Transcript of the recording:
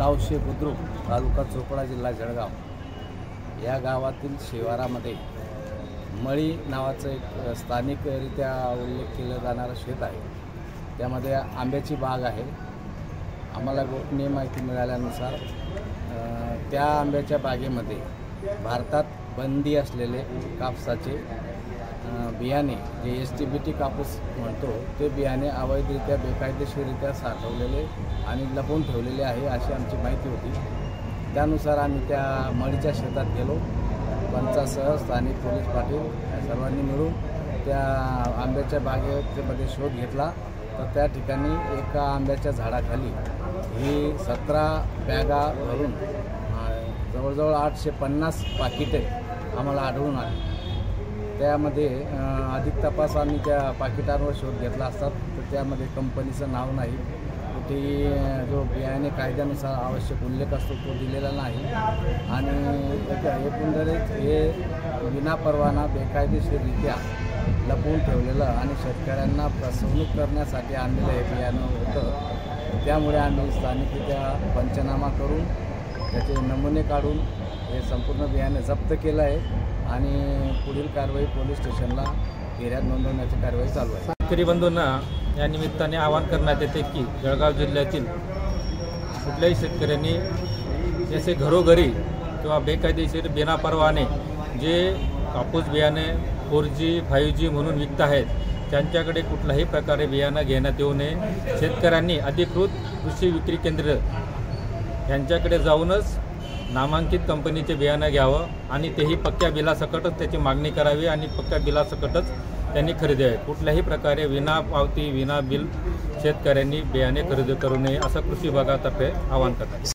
तावशे बुद्रुक तालुका चोपडा जिल्हा जळगाव या गावातील शिवारामध्ये मळी नावाचं एक स्थानिकरित्या उल्लेख केला जाणारं शेत आहे। त्यामध्ये आंब्याची बाग आहे। आम्हाला गोपनीय माहिती मिळाल्यानुसार त्या आंब्याच्या बागेमध्ये भारतात बंदी असलेले कापसाचे बियाणे जे STBT कापूस म्हणतो ते बियाणे अवैधरित्या बेकायदेशीररित्या साठवलेले आणि लपवून ठेवलेले आहे अशी आमची माहिती होती। त्यानुसार आम्ही त्या मळीच्या शेतात गेलो। पंचासह स्थानिक पोलीस पाटील सर्वांनी मिळून त्या आंब्याच्या बागेमध्ये शोध घेतला तर त्या ठिकाणी एका आंब्याच्या झाडाखाली ही 17 बॅगा भरून जवळजवळ 850 पाकिटे आम्हाला आढळून आली। त्यामध्ये अधिक तपास आम्ही त्या पाकिटांवर शोध घेतला असतात तर त्यामध्ये कंपनीचं नाव नाही, कुठेही जो बियाणे कायद्यानुसार आवश्यक उल्लेख असतो तो दिलेला नाही आणि एकंदरीत हे विनापरवाना बेकायदेशीररित्या लपवून ठेवलेलं आणि शेतकऱ्यांना फसवणूक करण्यासाठी आणलेलं हे बियाणं होतं। त्यामुळे आम्ही स्थानिकरित्या पंचनामा करून त्याचे नमुने काढून हे संपूर्ण बियाणे जप्त केलं आहे आणि पुढील कारवाई पोलीस स्टेशनला फिर्याद नोंदवण्याची कारवाई चालू आहे। शेतकरी बंधूंना या निमित्ताने आवाहन करण्यात येते की जळगाव जिल्ह्यातील कुठल्याही शेतकऱ्यांनी जसे घरोघरी किंवा बेकायदेशीर बिनापरवाने जे कापूस बियाणे 4G 5G म्हणून विकत आहेत त्यांच्याकडे कुठल्याही प्रकारे बियाणं घेण्यात येऊ नये। शेतकऱ्यांनी अधिकृत कृषी विक्री केंद्र यांच्याकडे जाऊनच नामांकित कंपनीचे बियाणं घ्यावं आणि तेही पक्क्या बिलासकटच त्याची मागणी करावी आणि पक्क्या बिलासकटच त्यांनी खरेदी आहे। कुठल्याही प्रकारे विना पावती विना बिल शेतकऱ्यांनी बियाणे खरेदी करू नये असं कृषी विभागातर्फे आवाहन करतात।